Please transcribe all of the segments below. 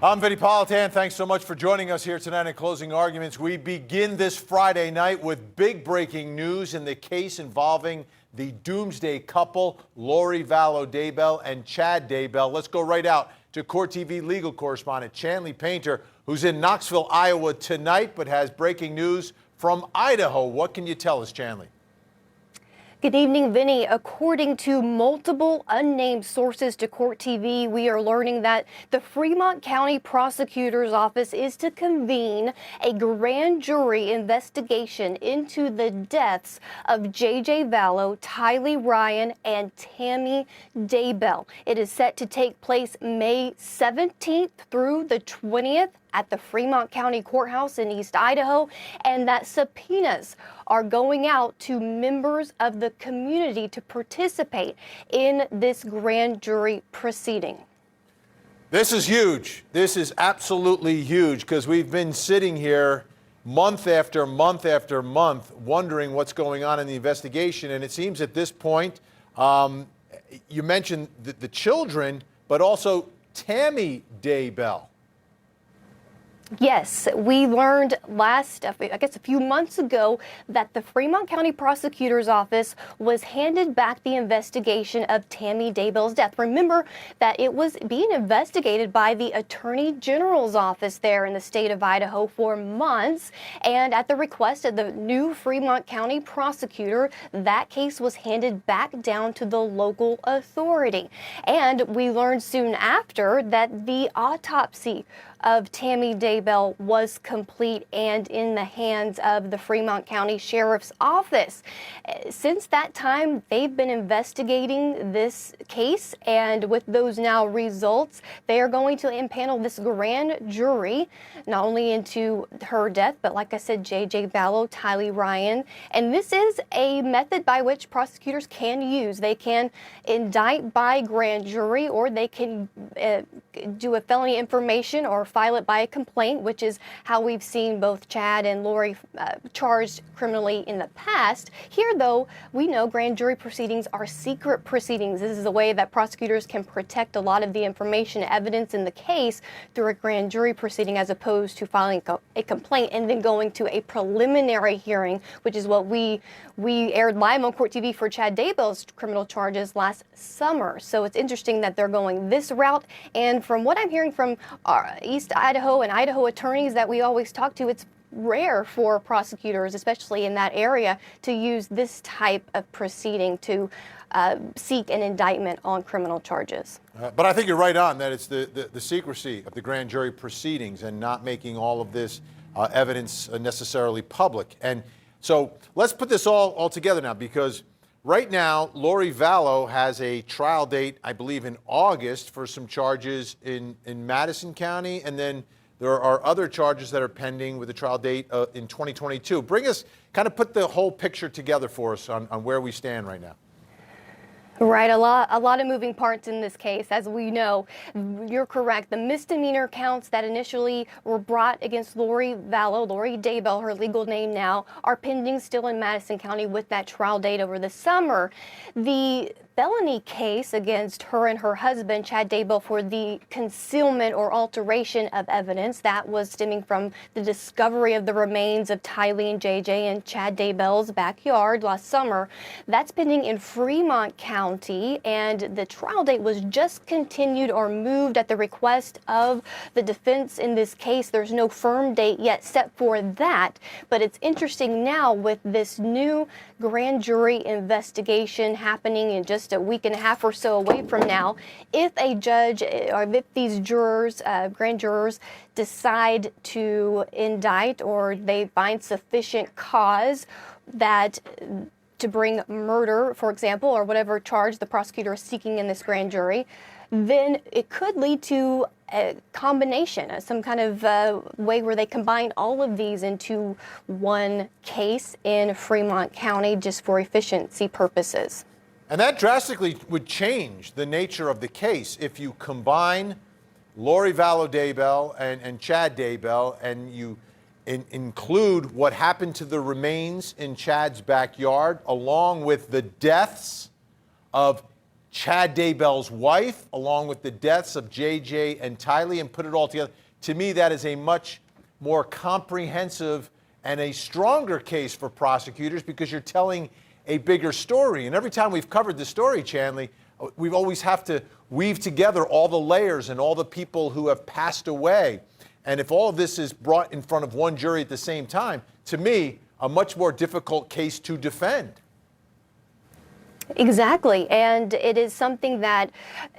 I'm Vinny Politan. Thanks so much for joining us here tonight in Closing Arguments. We begin this Friday night with big breaking news in the case involving the Doomsday couple, Lori Vallow Daybell and Chad Daybell. Let's go right out to Court TV legal correspondent Tylee Painter, who's in Knoxville, Iowa tonight, but has breaking news from Idaho. What can you tell us, Tylee? Good evening, Vinny. According to multiple unnamed sources to Court TV, we are learning that the Fremont County Prosecutor's Office is to convene a grand jury investigation into the deaths of JJ Vallow, Tylee Ryan, and Tammy Daybell. It is set to take place May 17th through the 20th at the Fremont County Courthouse in East Idaho, and that subpoenas are going out to members of the community to participate in this grand jury proceeding. This is huge. This is absolutely huge because we've been sitting here month after month after month wondering what's going on in the investigation, and it seems at this point, you mentioned the children, but also Tammy Daybell. Yes, we learned a few months ago that the Fremont County Prosecutor's Office was handed back the investigation of Tammy Daybell's death. Remember that it was being investigated by the Attorney General's office there in the state of Idaho for months, and at the request of the new Fremont County prosecutor, that case was handed back down to the local authority. And we learned soon after that the autopsy of Tammy Daybell was complete and in the hands of the Fremont County Sheriff's Office. Since that time, they've been investigating this case, and with those now results, they are going to impanel this grand jury, not only into her death, but like I said, JJ Vallow, Tylee Ryan. And this is a method by which prosecutors can use. They can indict by grand jury, or they can do a felony information or file it by a complaint, which is how we've seen both Chad and Lori charged criminally in the past. Here, though, we know grand jury proceedings are secret proceedings. This is a way that prosecutors can protect a lot of the information, evidence in the case through a grand jury proceeding, as opposed to filing a complaint and then going to a preliminary hearing, which is what we aired live on Court TV for Chad Daybell's criminal charges last summer. So it's interesting that they're going this route. And from what I'm hearing from East Idaho and Idaho attorneys that we always talk to, it's rare for prosecutors, especially in that area, to use this type of proceeding to seek an indictment on criminal charges. But I think you're right on that it's the secrecy of the grand jury proceedings and not making all of this evidence necessarily public. And so let's put this all together now, because right now, Lori Vallow has a trial date, I believe, in August for some charges in Madison County, and then there are other charges that are pending with a trial date in 2022. Kind of put the whole picture together for us on where we stand right now. Right, a lot of moving parts in this case. As we know, you're correct. The misdemeanor counts that initially were brought against Lori Vallow, Lori Daybell, her legal name now, are pending still in Madison County with that trial date over the summer. The felony case against her and her husband, Chad Daybell, for the concealment or alteration of evidence that was stemming from the discovery of the remains of Tylee and JJ in Chad Daybell's backyard last summer. That's pending in Fremont County, and the trial date was just continued or moved at the request of the defense in this case. There's no firm date yet set for that, but it's interesting now with this new grand jury investigation happening in just a week and a half or so away from now. If a judge or if these jurors, grand jurors, decide to indict or they find sufficient cause that to bring murder, for example, or whatever charge the prosecutor is seeking in this grand jury, then it could lead to a combination, some kind of way where they combine all of these into one case in Fremont County just for efficiency purposes. And that drastically would change the nature of the case if you combine Lori Vallow Daybell and Chad Daybell, and you include what happened to the remains in Chad's backyard, along with the deaths of Chad Daybell's wife, along with the deaths of JJ and Tylee, and put it all together. To me, that is a much more comprehensive and a stronger case for prosecutors because you're telling a bigger story. And every time we've covered the story, Chanley, we've always have to weave together all the layers and all the people who have passed away. And if all of this is brought in front of one jury at the same time, to me, a much more difficult case to defend. Exactly, and it is something that,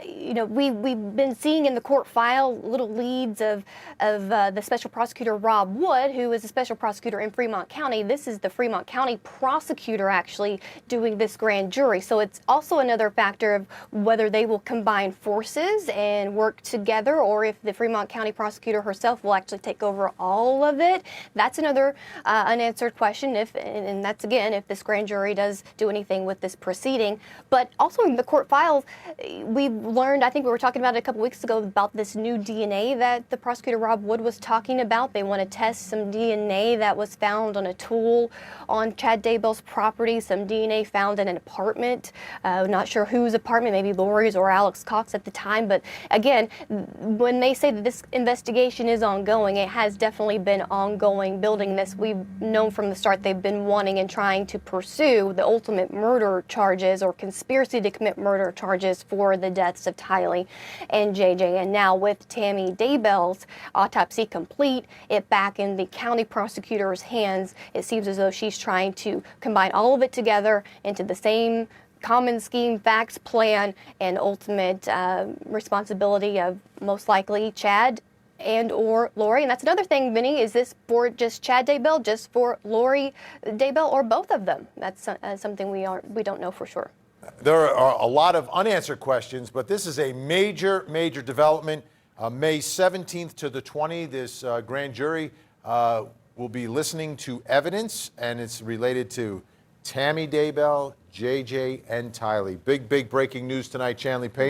we've been seeing in the court file little leads of the special prosecutor Rob Wood, who is a special prosecutor in Fremont County. This is the Fremont County prosecutor actually doing this grand jury. So it's also another factor of whether they will combine forces and work together, or if the Fremont County prosecutor herself will actually take over all of it. That's another unanswered question. And that's again, if this grand jury does do anything with this proceeding. But also in the court files, we've learned, I think we were talking about it a couple weeks ago, about this new DNA that the prosecutor Rob Wood was talking about. They want to test some DNA that was found on a tool on Chad Daybell's property, some DNA found in an apartment. Not sure whose apartment, maybe Lori's or Alex Cox at the time. But again, when they say that this investigation is ongoing, it has definitely been ongoing. Building this, we've known from the start they've been wanting and trying to pursue the ultimate murder charges or conspiracy to commit murder charges for the deaths of Tylee and JJ. And now with Tammy Daybell's autopsy complete, it back in the county prosecutor's hands, it seems as though she's trying to combine all of it together into the same common scheme, facts, plan, and ultimate responsibility of most likely Chad and or Lori. And that's another thing, Vinny, is this for just Chad Daybell, just for Lori Daybell, or both of them? That's something we don't know for sure. There are a lot of unanswered questions, but this is a major, major development. May 17th to the 20th, this grand jury will be listening to evidence, and it's related to Tammy Daybell, JJ, and Tylee. Big, big breaking news tonight, Chanley Page.